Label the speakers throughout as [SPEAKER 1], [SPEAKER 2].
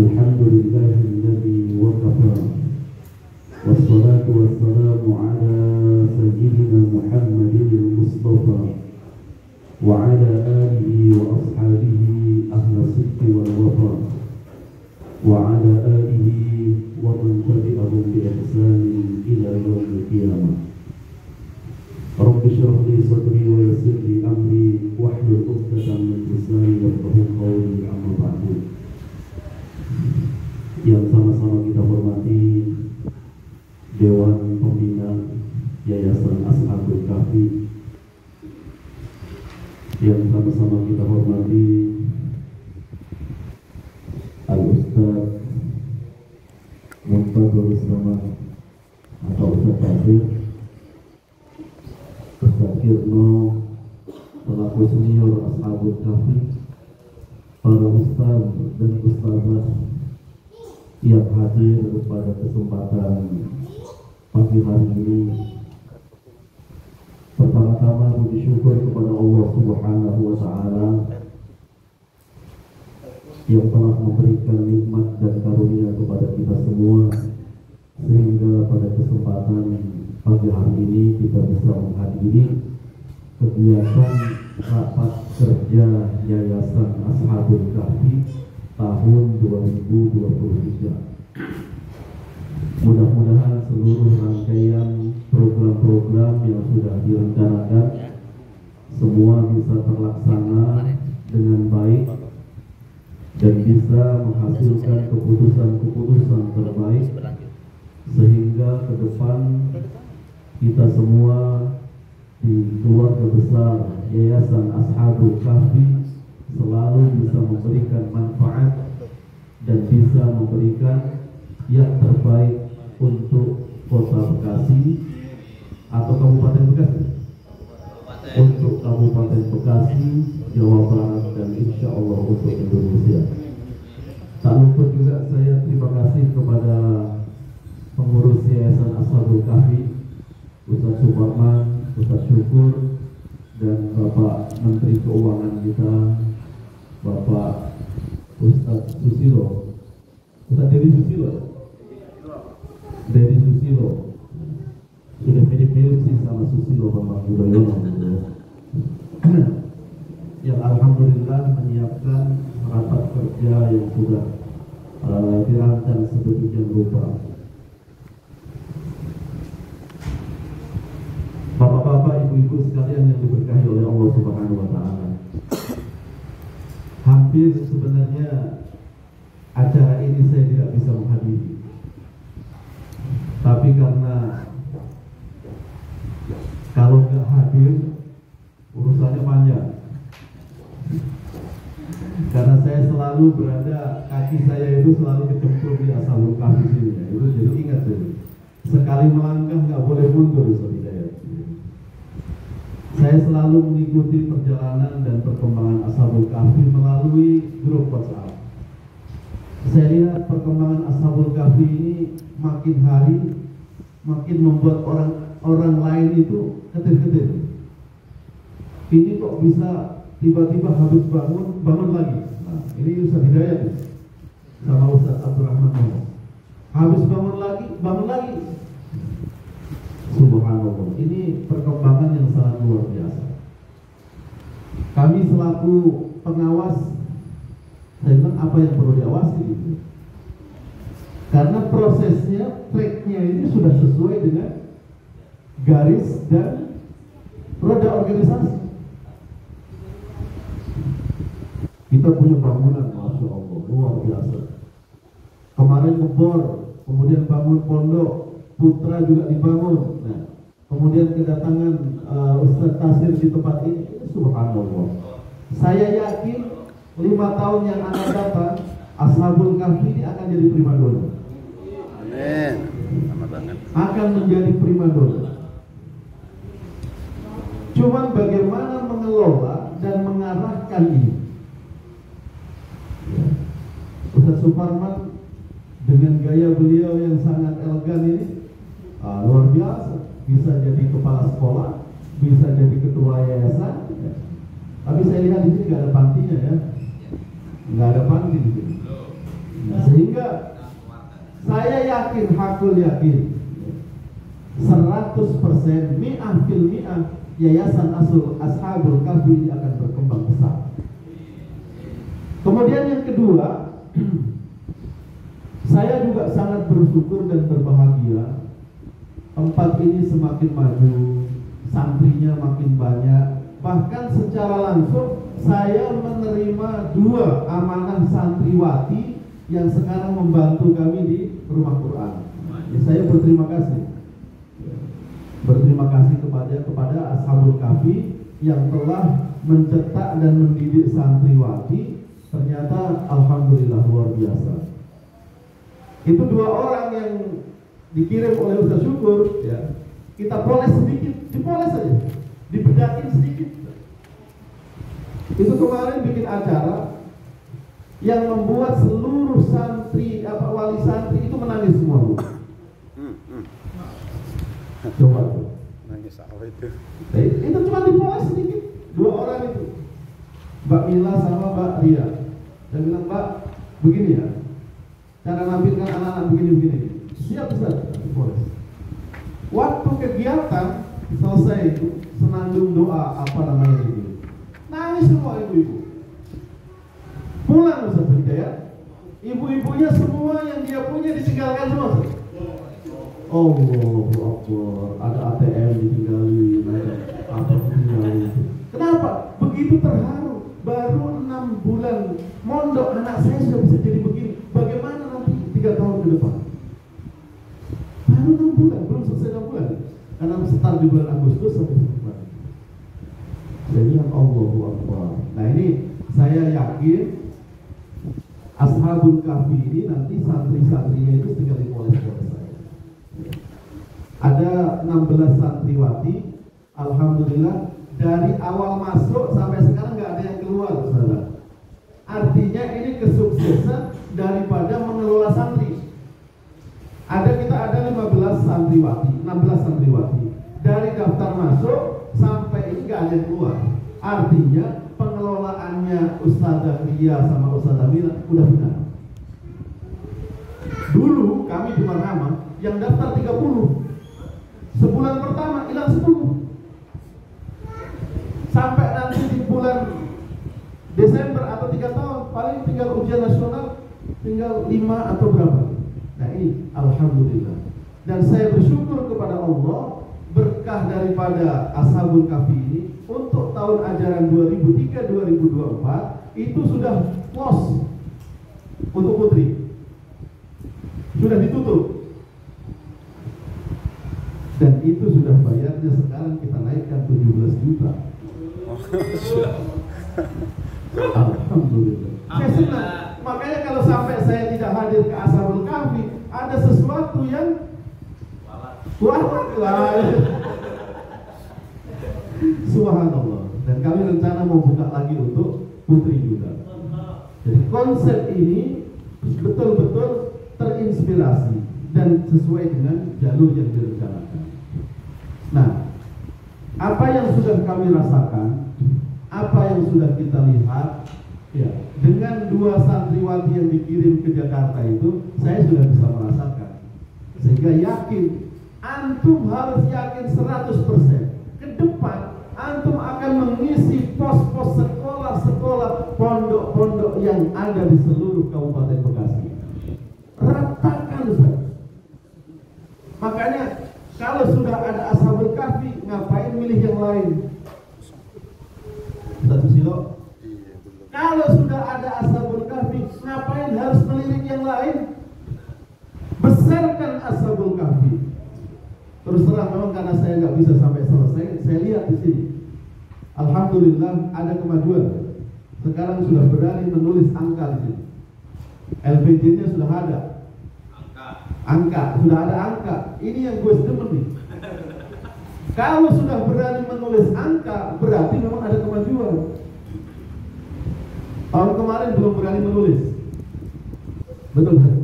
[SPEAKER 1] Alhamdulillahilladzi waqafa wassalatu wassalamu ala sayyidina Muhammadin Mustafa wa ala alihi wa ashabihi ahla sidqi wal wafa wa ala alihi wa man tabi'ahum bi ihsanin ila yaumil qiyamah. Rabbi shrah li sadri wa yassir li amri wahlul 'uqdatam min lisani yafqahu qawli, amma ba'du. Yang sama-sama kita hormati Dewan Pembina Yayasan Ashabul Kahfi, yang sama-sama kita hormati Al-Ustaz Muntadul Zaman atau Ustaz Tasir, Ustaz Kirno selaku senior Ashabul Kahfi, para ustaz dan ustazah yang hadir pada kesempatan pagi hari ini. Pertama-tama puji syukur kepada Allah Subhanahu wa Ta'ala yang telah memberikan nikmat dan karunia kepada kita semua, sehingga pada kesempatan pagi hari ini kita bisa menghadiri kegiatan rapat kerja Yayasan Ashabul Kahfi tahun 2023. Mudah-mudahan seluruh rangkaian program-program yang sudah direncanakan semua bisa terlaksana dengan baik dan bisa menghasilkan keputusan-keputusan terbaik, sehingga ke depan kita semua di keluarga besar Yayasan Ashabul Kahfi selalu bisa memberikan manfaat dan bisa memberikan yang terbaik untuk Kota Bekasi atau Kabupaten Bekasi, untuk Kabupaten Bekasi, Jawa Barat, dan insya Allah untuk Indonesia. Tak lupa juga saya terima kasih kepada pengurus Yayasan Ashabul Kahfi, Ustaz Suparman, Ustaz Syukur, dan Bapak Menteri Keuangan kita, Bapak Ustaz Susilo, Ustaz Dedi Susilo, sudah mirip-mirip sih sama Susilo Bambang Yudhoyono, yang alhamdulillah menyiapkan rapat kerja yang sudah dirancang sedemikian rupa. Bapak-bapak, ibu-ibu sekalian yang diberkahi oleh Allah Subhanahu wa Ta'ala, hampir sebenarnya acara ini saya tidak bisa menghadiri, tapi karena kalau nggak hadir urusannya panjang, karena saya selalu berada, kaki saya itu selalu kecemplung di Ashabul Kahfi sini ya. Itu jadi ingat tuh, sekali melangkah nggak boleh mundur, saya selalu mengikuti perjalanan dan perkembangan Ashabul Kahfi melalui grup WhatsApp. Saya lihat perkembangan Ashabul Kahfi ini makin hari makin membuat orang lain itu ketir-ketir. Ini kok bisa tiba-tiba habis bangun lagi. Nah, ini Ustaz Hidayat sama Ustaz Abdurrahman. Habis bangun lagi. Subhanallah, ini perkembangan yang sangat luar biasa. Kami selaku pengawas, saya bilang apa yang perlu diawasi gitu. Karena prosesnya, tracknya ini sudah sesuai dengan garis dan roda organisasi. Kita punya bangunan, Masya Allah, luar biasa. Kemarin ngebor, kemudian bangun pondok, putra juga dibangun. Nah, kemudian kedatangan Ustaz Tasir di tempat ini, subhanallah. Saya yakin 5 tahun yang akan datang Ashabul Kahfi ini akan jadi primadona.
[SPEAKER 2] Amin. Sama banget.
[SPEAKER 1] Akan menjadi primadona. Cuman bagaimana mengelola dan mengarahkan ini. Ya. Ustaz Suparman dengan gaya beliau yang sangat elegan ini, luar biasa. Bisa jadi kepala sekolah, bisa jadi ketua yayasan. Ya. Tapi saya lihat di sini nggak ada pantinya ya, nggak ada panti di sini.
[SPEAKER 3] Sehingga saya yakin, hakul yakin 100% mi'ah fil mi'ah Yayasan Ashabul Kahfi ini akan berkembang besar. Kemudian yang kedua, saya juga sangat bersyukur dan berbahagia tempat ini semakin maju, santrinya makin banyak. Bahkan secara langsung saya menerima 2 amanah santriwati yang sekarang membantu kami di Rumah Quran. Ya, saya berterima kasih. Berterima kasih kepada Ashabul Kahfi yang telah mencetak dan mendidik santriwati. Ternyata alhamdulillah luar biasa. Itu 2 orang yang dikirim oleh Ustaz Syukur, ya. Kita poles sedikit, dipoles saja, dibedakin sedikit. Itu kemarin bikin acara yang membuat seluruh santri, wali santri itu menangis semua. Coba tuh.
[SPEAKER 2] Nangis apa itu?
[SPEAKER 3] Itu cuma dipoles sedikit, 2 orang itu, Mbak Mila sama Mbak Ria. Saya bilang, Mbak, begini ya, cara nampilkan anak-anak begini-begini. Siap Ustaz, dipoles. Waktu kegiatan selesai itu, senandung doa apa namanya itu, nangis semua ibu-ibu. Pulang Ustaz Hidayat, ibu-ibunya semua yang dia punya ditinggalkan semua Ustaz. Allahu Akbar, ada ATM ditinggalin, ada apa ditinggalin. Kenapa? Begitu terharu. Baru 6 bulan mondok anak saya sudah bisa jadi begini. Bagaimana nanti 3 tahun ke depan? Baru 6 bulan, belum selesai 6 bulan. Karena start di bulan Agustus sampai September. Saya bilang Allahu Akbar. Nah ini saya yakin Ashabul Kahfi ini nanti santri-santrinya itu tinggal dipoles-poles saya. Ada 16 santriwati, alhamdulillah dari awal masuk sampai sekarang nggak ada yang keluar, saudara. Artinya ini kesuksesan daripada mengelola santri. Kita ada 15 santriwati, 16 santriwati. Dari daftar masuk sampai ini nggak ada yang keluar. Artinya pengelolaannya Ustazah Ria sama Ustazah Mila udah benar. Dulu kami di Marhama yang daftar 30. Sebulan pertama hilang 10. Sampai nanti di bulan Desember atau 3 tahun paling tinggal ujian nasional tinggal 5 atau berapa. Nah ini alhamdulillah. Dan saya bersyukur kepada Allah berkah daripada Ashabul Kahfi ini untuk tahun ajaran 2003-2024 itu sudah close untuk putri. Sudah ditutup. Dan itu sudah bayarnya sekarang kita naikkan 17 juta. Alhamdulillah. Saya senang. Makanya kalau sampai saya tidak hadir ke Ashabul Kahfi, ada sesuatu yang walat lah. Subhanallah. Dan kami rencana mau buka lagi untuk putri juga. Jadi konsep ini betul-betul terinspirasi dan sesuai dengan jalur yang direncanakan. Nah, apa yang sudah kami rasakan, apa yang sudah kita lihat, ya, dengan 2 santriwati yang dikirim ke Jakarta itu, saya sudah bisa merasakan. Sehingga yakin, antum harus yakin 100%. Ke depan, antum akan mengisi pos-pos sekolah-sekolah, pondok-pondok yang ada di seluruh Kabupaten Bekasi. Ratakan, Ustaz. Makanya kalau sudah ada Ashabul Kahfi, ngapain milih yang lain? Ustaz Susilo, kalau sudah ada Ashabul Kahfi, ngapain harus melirik yang lain? Besarkan Ashabul Kahfi. Terus terang memang karena saya nggak bisa sampai selesai, saya lihat di sini. Alhamdulillah ada kemajuan. Sekarang sudah berani menulis angka di sini. LPG-nya sudah ada. Angka, sudah ada angka. Ini yang gue demen nih. Kalau sudah berani menulis angka, berarti memang ada kemajuan. Tahun kemarin belum berani menulis. Betul kan?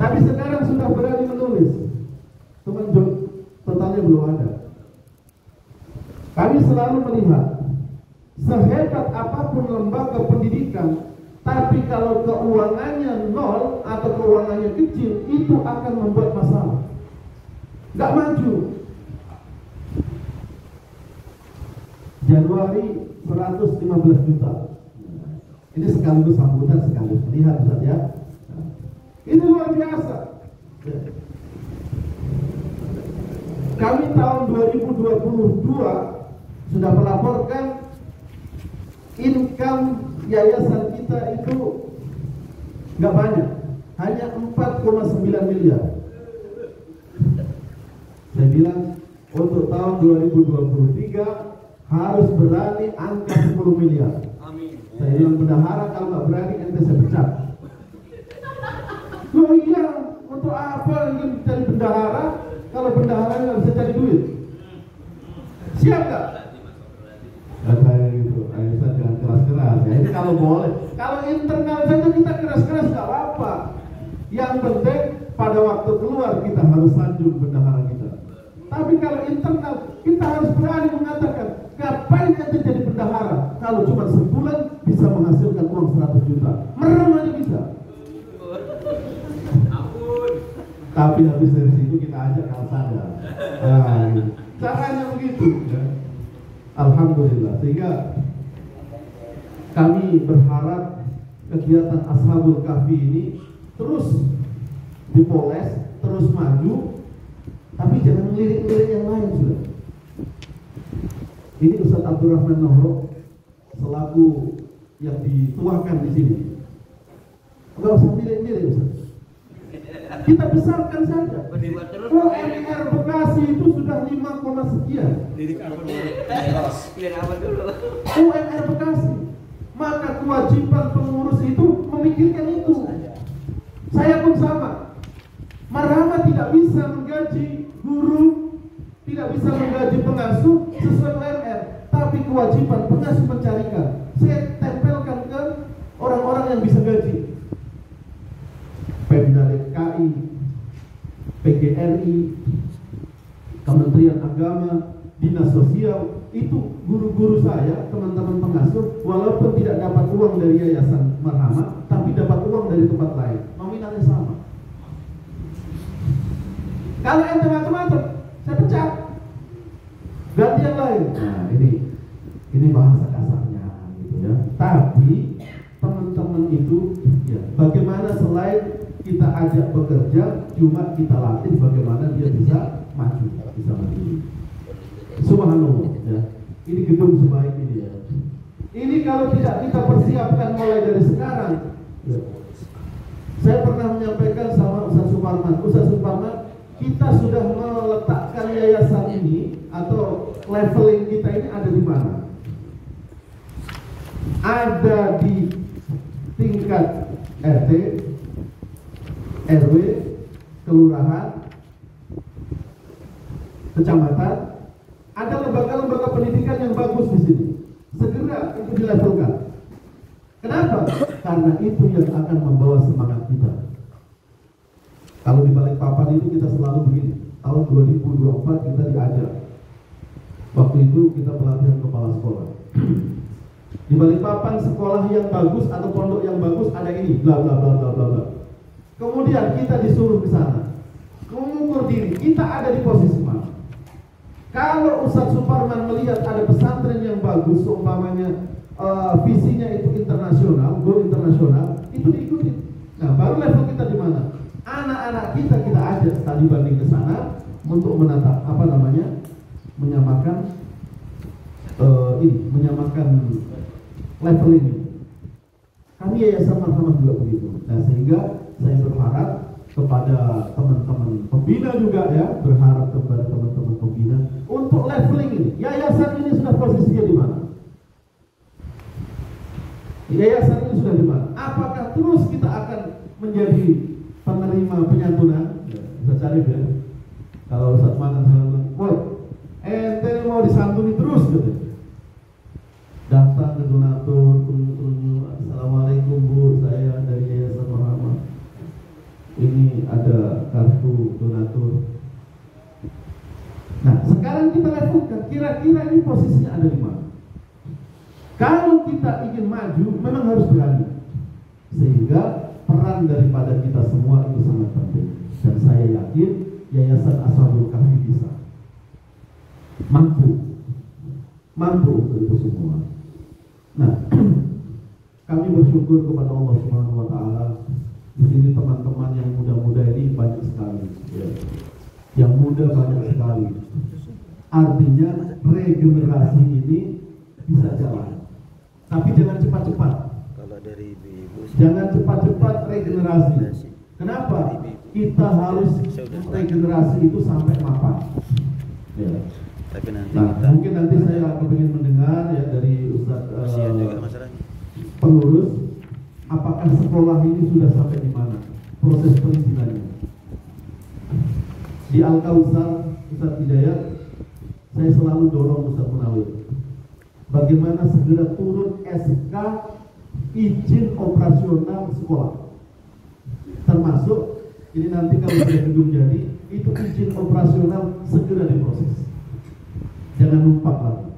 [SPEAKER 3] Tapi sekarang sudah berani menulis. Cuman totalnya belum ada. Kami selalu melihat, sehebat apapun lembaga pendidikan, Tapi kalau keuangannya nol atau keuangannya kecil, itu akan membuat masalah. Nggak maju. Januari 115 juta. Ini sekaligus sambutan, sekaligus melihat Ustaz ya. Ini luar biasa. Kami tahun 2022 sudah melaporkan income yayasan kita itu nggak banyak, hanya 4,9 miliar. Saya bilang untuk tahun 2023 harus berani angka 10 miliar.
[SPEAKER 2] Amin.
[SPEAKER 3] Saya bilang bendahara, kalau nggak berani ente saya pecat. Loh iya, untuk apa ingin jadi bendahara kalau bendahara nggak bisa cari duit? Siap nggak? Kata gitu, ayo Ustaz jangan keras-keras ya. Ini kalau boleh, kalau internal saja kita keras-keras nggak apa-apa. Yang penting pada waktu keluar kita harus sanjung bendahara kita. Tapi kalau internal kita harus berani mengatakan, ngapain ente jadi bendahara kalau cuma sebulan bisa menghasilkan uang 100 juta, merem aja bisa. Tapi habis dari situ kita ajak kalsada. Nah, gitu. Caranya begitu ya. Alhamdulillah, sehingga kami berharap kegiatan Ashabul Kahfi ini terus dipoles, terus maju, tapi jangan melirik-lirik yang lain sudah. Ini Ustaz Abdurrahman Nohro selaku yang dituakan di sini. Enggak usah lirik-lirik Ustaz. Kita besarkan saja. UMR Bekasi itu sudah 5, sekian.
[SPEAKER 2] Lirik apa dulu? Lirik apa dulu?
[SPEAKER 3] UMR Bekasi. Maka kewajiban pengurus itu memikirkan itu. Saya pun sama. Marhama tidak bisa menggaji guru, tidak bisa menggaji pengasuh sesuai UMR, tapi kewajiban pengasuh mencarikan. Saya tempelkan ke orang-orang yang bisa gaji. Pemda DKI, PGRI, Kementerian Agama, Dinas Sosial, itu guru-guru saya, teman-teman pengasuh, walaupun tidak dapat uang dari Yayasan Marhama, tapi dapat uang dari tempat lain, nominalnya sama. Kalau ente macam-macam, saya pecat, ganti yang lain. Nah ini bahasa kasarnya, gitu ya. Tapi teman-teman itu, ya, bagaimana selain kita ajak bekerja, cuma kita latih bagaimana dia bisa maju, bisa maju. Subhanallah, ya. Ini gedung sebaik ini ya. Ini kalau tidak kita persiapkan mulai dari sekarang, ya. Saya pernah menyampaikan sama Ustaz Suparman, kita sudah meletakkan yayasan ini atau leveling kita ini ada di mana? Ada di tingkat RT, RW, kelurahan, kecamatan. Ada lembaga-lembaga pendidikan yang bagus di sini. Segera itu dilevelkan. Kenapa? Karena itu yang akan membawa semangat kita. Kalau di Balikpapan itu kita selalu begini. Tahun 2024 kita diajar. Waktu itu kita pelatihan kepala sekolah. Di Balikpapan sekolah yang bagus atau pondok yang bagus ada ini, bla bla bla bla bla bla. Kemudian kita disuruh ke sana, mengukur diri, kita ada di posisi mana. Kalau Ustaz Suparman melihat ada pesantren yang bagus, umpamanya visinya itu internasional, go internasional, itu diikuti. Nah, baru level kita di mana? Anak-anak kita ajak tadi banding ke sana untuk menata menyamakan level ini. Kami Yayasan Marhamah juga begitu. Nah, sehingga saya berharap kepada teman-teman pembina juga ya, berharap kepada teman-teman pembina untuk leveling ini. Yayasan ini sudah posisinya di mana? Yayasan ini sudah di mana? Apakah terus kita akan menjadi penerima penyantunan? Bisa cari ya. Kalau Ustaz Manan bilang, "Woi, ente mau disantuni terus," gitu. Datang ke donatur, "Assalamualaikum Bu, saya dari Yayasan Marhamah. Ini ada kartu donatur." Nah, sekarang kita levelkan, kira-kira ini posisinya ada di mana? Kalau kita ingin maju, memang harus berani. Sehingga peran daripada kita semua itu sangat penting. Dan saya yakin Yayasan Ashabul Kahfi bisa mampu untuk itu semua. Nah, kami bersyukur kepada Allah Subhanahu wa taala. Di sini teman-teman yang muda-muda ini banyak sekali, ya. Yang muda banyak sekali. Artinya regenerasi ini bisa jalan. Tapi jangan cepat-cepat.
[SPEAKER 2] Kalau dari ibu-ibu
[SPEAKER 3] Jangan cepat-cepat regenerasi. Kenapa? Kita harus regenerasi itu sampai mapan. Ya.
[SPEAKER 2] tapi nanti
[SPEAKER 3] Nah,
[SPEAKER 2] kita
[SPEAKER 3] mungkin nanti saya ingin mendengar ya dari Ustaz
[SPEAKER 2] kasihan juga masalahnya.
[SPEAKER 3] pengurus, apakah sekolah ini sudah sampai di mana proses perizinannya. Di Al-Kautsar, Ustaz Hidayat, saya selalu dorong Ustaz Munawir, bagaimana segera turun SK izin operasional sekolah, termasuk ini nanti kalau sudah gedung jadi, itu izin operasional segera diproses. Jangan numpang lagi.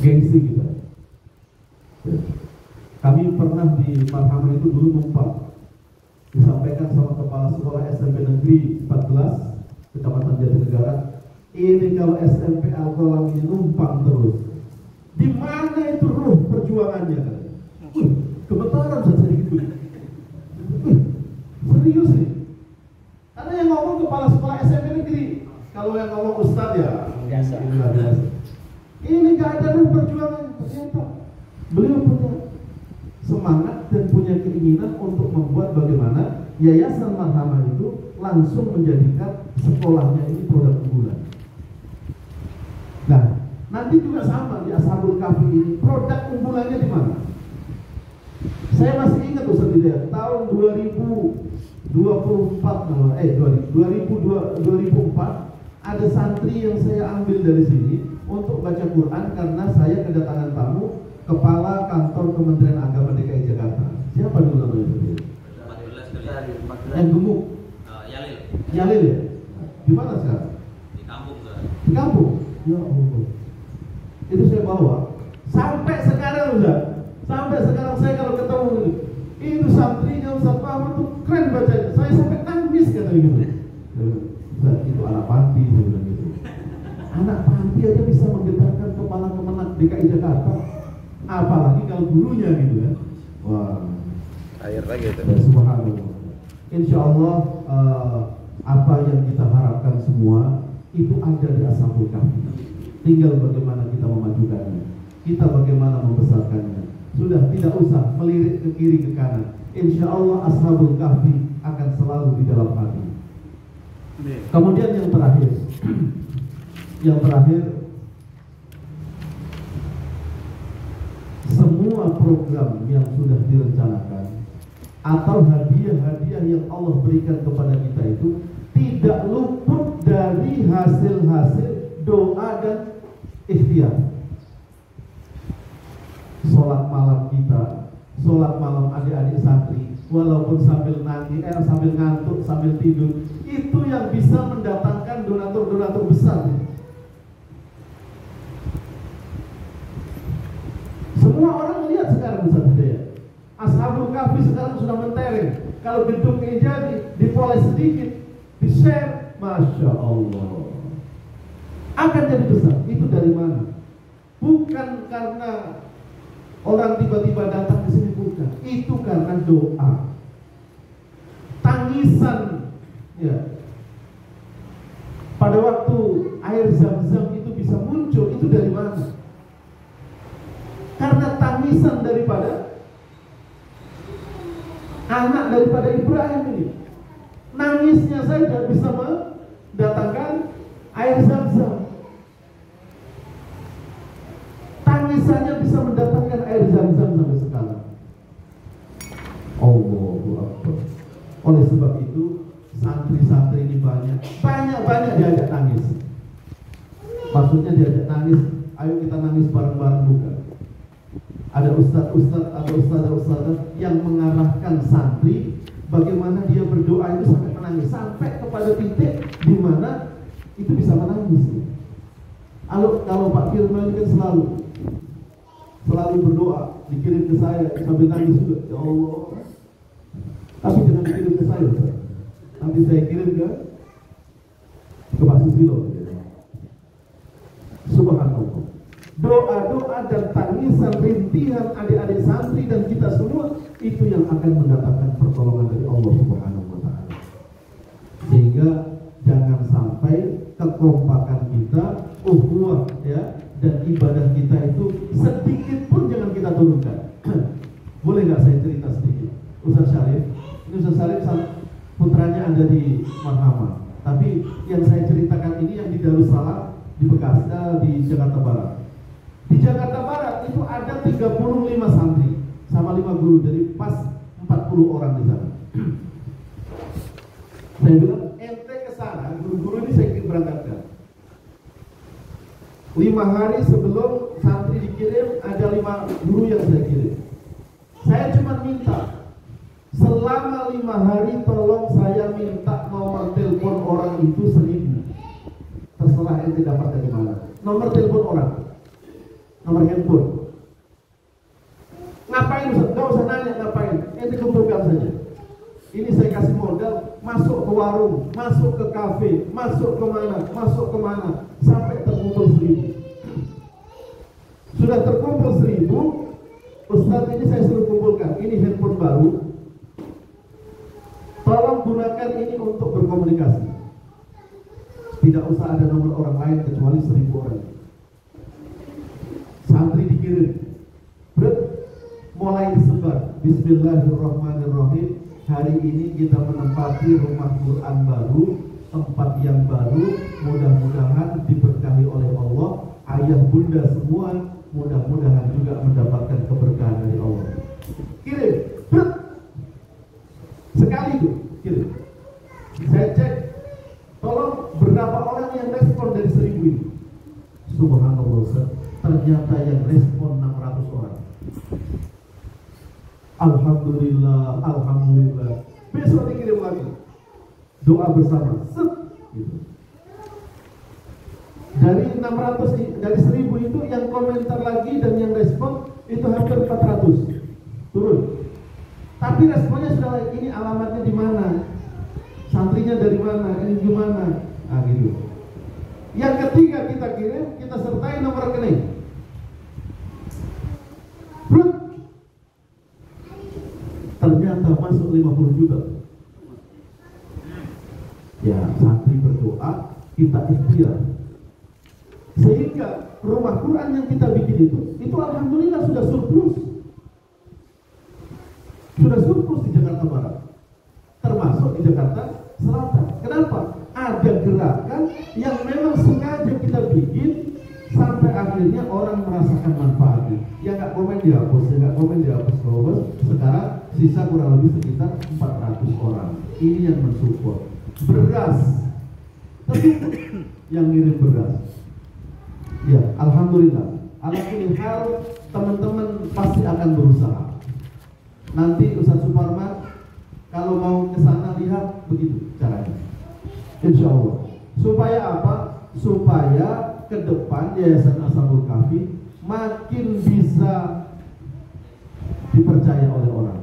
[SPEAKER 3] Gengsi kita. Kami pernah di Marhamah itu dulu numpang. Disampaikan sama kepala sekolah SMP Negeri 14 Kecamatan Jatinegara, ini kalau SMP Al-Qalam ini numpang terus. Di mana itu ruh perjuangannya? Gemetaran saja gitu. Serius nih. Karena yang ngomong kepala sekolah SMP Negeri. Kalau yang ngomong Ustadz ya
[SPEAKER 2] Biasa.
[SPEAKER 3] Ini gak ada ruh perjuangan. Ternyata beliau punya semangat dan punya keinginan untuk membuat bagaimana Yayasan Marhamah itu langsung menjadikan sekolahnya ini produk unggulan. Nah, nanti juga sama di Ashabul Kahfi ini produk unggulannya di mana? Saya masih ingat Ustaz Hidayat, tahun 2004 ada santri yang saya ambil dari sini untuk baca Quran karena saya kedatangan tamu Kepala Kantor Kementerian Agama DKI Jakarta. Siapa dulu namanya itu? Yang gemuk. Yalil ya? Di mana sekarang?
[SPEAKER 4] Di kampung.
[SPEAKER 3] Di kampung? Ya Allah. Itu saya bawa. Sampai sekarang Ustaz. Sampai sekarang saya kalau ketemu itu santrinya Ustaz Muhammad tuh keren bacanya. Saya sampai nangis katanya gitu. Ustaz, itu anak panti gitu. Anak panti aja bisa menggetarkan kepala kemenak DKI Jakarta. Apalagi kalau gurunya gitu kan. Wah.
[SPEAKER 2] Air lagi itu.
[SPEAKER 3] Ya, subhanallah. Insya Allah apa yang kita harapkan semua itu ada di Ashabul Kahfi. Tinggal bagaimana kita memajukannya, kita bagaimana membesarkannya. Sudah tidak usah melirik ke kiri ke kanan. Insya Allah Ashabul Kahfi akan selalu di dalam hati. Kemudian yang terakhir, semua program yang sudah direncanakan atau hadiah-hadiah yang Allah berikan kepada kita itu tidak luput dari hasil-hasil doa dan ikhtiar. Sholat malam kita, sholat malam adik-adik santri, walaupun sambil ngantuk, sambil tidur, itu yang bisa mendatangkan donatur-donatur besar. Semua orang melihat sekarang Ustaz Hidayat, Ashabul Kahfi sekarang sudah mentereng. Kalau gedung ini jadi, dipoles sedikit, di-share, Masya Allah, akan jadi besar. Itu dari mana? Bukan karena orang tiba-tiba datang ke sini, bukan. Itu karena doa, tangisan, ya. Pada waktu air Zam-Zam itu bisa muncul, itu dari mana? Karena tangisan daripada anak daripada Ibrahim ini. Nangisnya saja bisa mendatangkan air Zam-Zam. Tangisannya bisa mendatangkan air Zam-Zam sampai sekarang. Allahu Akbar. Oleh sebab itu santri-santri ini banyak diajak nangis. Maksudnya diajak nangis, ayo kita nangis bareng-bareng bukan. Ada ustaz-ustaz, ada ustazah-ustazah yang mengarahkan santri bagaimana dia berdoa itu sampai menangis, sampai kepada titik di mana itu bisa menangis. Kalau Pak Firman kan selalu selalu berdoa, dikirim ke saya sambil nangis juga, ya Allah. Tapi jangan dikirim ke saya, Ustaz. Nanti saya kirim ke Pak Susilo. Subhanallah. Doa-doa dan tangisan rintihan adik-adik santri dan kita semua itu yang akan mendatangkan pertolongan dari Allah Subhanahu wa taala. Sehingga jangan sampai kekompakan kita, ukhuwah ya, dan ibadah kita itu sedikit pun jangan kita turunkan. Boleh nggak saya cerita sedikit? Ustaz Syarif, ini Ustaz Syarif putranya ada di Marhama. Tapi yang saya ceritakan ini yang di Darussalam di Bekasi, di Jakarta Barat. Di Jakarta Barat itu ada 35 santri sama 5 guru, jadi pas 40 orang di sana. Saya bilang, ente ke sana, guru-guru ini saya berangkatkan. 5 hari sebelum santri dikirim, ada 5 guru yang saya kirim. Saya cuma minta, selama 5 hari tolong saya minta nomor telepon orang itu 1000. Terserah ente dapat dari mana. Nomor telepon orang, nomor handphone. Ngapain Ustaz? Gak usah nanya ngapain, ente kumpulkan saja. Ini saya kasih modal, masuk ke warung, masuk ke kafe, masuk kemana, sampai terkumpul 1000. Sudah terkumpul 1000, Ustaz ini saya suruh kumpulkan, ini handphone baru, tolong gunakan ini untuk berkomunikasi. Tidak usah ada nomor orang lain kecuali 1000 orang. Santri dikirim, mulai disebar. Bismillahirrahmanirrahim. Hari ini kita menempati rumah Quran baru, tempat yang baru. Mudah-mudahan diberkahi oleh Allah. Ayah bunda semua mudah-mudahan juga mendapatkan keberkahan dari Allah. Kirim, sekali itu kirim. Saya cek, tolong berapa orang yang respon dari 1000 ini? Subhanallah, ternyata yang respon 600 orang. Alhamdulillah, alhamdulillah. Besok dikirim lagi. Doa bersama. Gitu. Dari 600, dari 1000 itu yang komentar lagi dan yang respon itu hampir 400. Turun. Tapi responnya sudah lagi, ini alamatnya di mana? Santrinya dari mana? Ini gimana? Nah gitu. Yang ketiga kita kirim, kita sertai nomor rekening. Ternyata masuk 50 juta. Ya, santri berdoa, kita ikhtiar. Sehingga rumah Quran yang kita bikin itu alhamdulillah sudah surplus. Sudah surplus di Jakarta Barat. Termasuk di Jakarta Selatan. Kenapa? Ada gerakan yang memang sengaja kita bikin sampai akhirnya orang merasakan manfaatnya. Yang nggak komen dihapus, yang nggak komen dihapus. Sekarang sisa kurang lebih sekitar 400 orang. Ini yang mensupport. Beras, tentu yang ngirim beras. Ya, alhamdulillah. Alhamdulillah, teman-teman pasti akan berusaha. Nanti Ustaz Suparman kalau mau ke sana lihat begitu caranya. Insya Allah. Supaya apa? Supaya ke depan Yayasan Ashabul Kahfi makin bisa dipercaya oleh orang.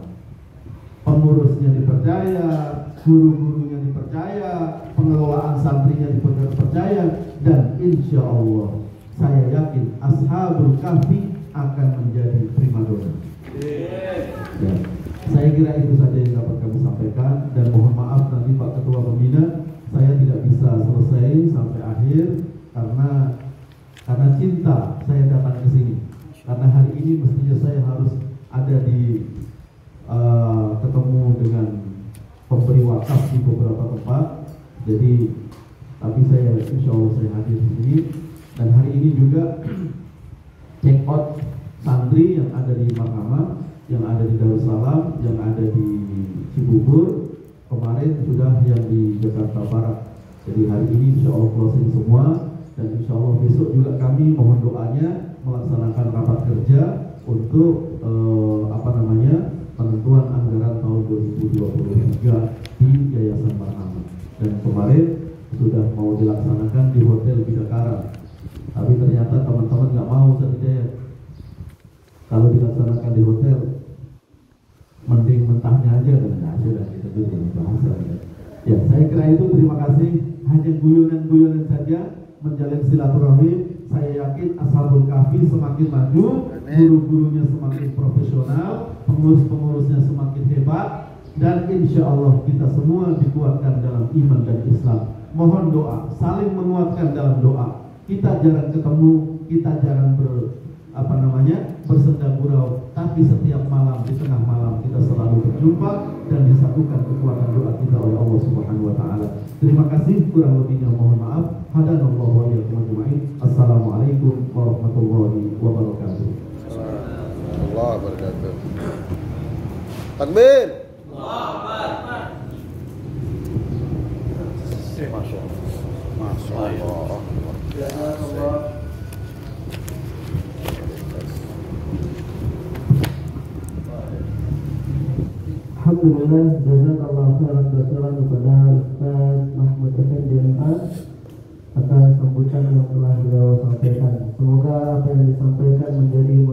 [SPEAKER 3] Pengurusnya dipercaya, guru-gurunya dipercaya, pengelolaan santrinya dipercaya, dan insya Allah saya yakin Ashabul Kahfi akan menjadi primadona. Ya. Saya kira itu saja yang dapat kami sampaikan, dan mohon maaf nanti Pak Ketua Pembina saya tidak bisa selesai sampai akhir karena cinta saya datang ke sini. Karena hari ini mestinya saya harus ada di ketemu dengan pemberi wakaf di beberapa tempat. Jadi tapi saya insya Allah saya hadir di sini, dan hari ini juga check out santri yang ada di Marhama, yang ada di Darussalam, yang ada di Cibubur, kemarin sudah yang di Jakarta Barat. Jadi hari ini insya Allah closing semua, dan insya Allah besok juga kami mohon doanya melaksanakan rapat kerja untuk penentuan anggaran tahun 2023 di Yayasan Marhama. Dan kemarin sudah mau dilaksanakan di Hotel Bidakara, tapi ternyata teman-teman nggak mau, Ustaz Hidayat. aja dan kita juga bahasa. Ya, saya kira itu. Terima kasih. Hanya guyonan-guyonan saja menjalin silaturahim. Saya yakin Ashabul Kahfi semakin maju, guru-gurunya semakin profesional, pengurus-pengurusnya semakin hebat, dan insya Allah kita semua dikuatkan dalam iman dan Islam. Mohon doa, saling menguatkan dalam doa. Kita jarang ketemu, kita jarang bersenda gurau, tapi setiap malam, di tengah malam kita selalu berjumpa dan disatukan kekuatan doa kita oleh Allah Subhanahu wa taala. Terima kasih, kurang lebihnya mohon maaf. Hadanallahu wa iyyakum ajma'in. Assalamualaikum warahmatullahi wabarakatuh.
[SPEAKER 2] Allah wabarakatuh. Takbir. Masya Allah.
[SPEAKER 4] Alhamdulillah, jazakallah khairan katsiran kepada Ustaz Mahmud Effendi atas sambutan yang telah beliau sampaikan. Semoga apa yang disampaikan menjadi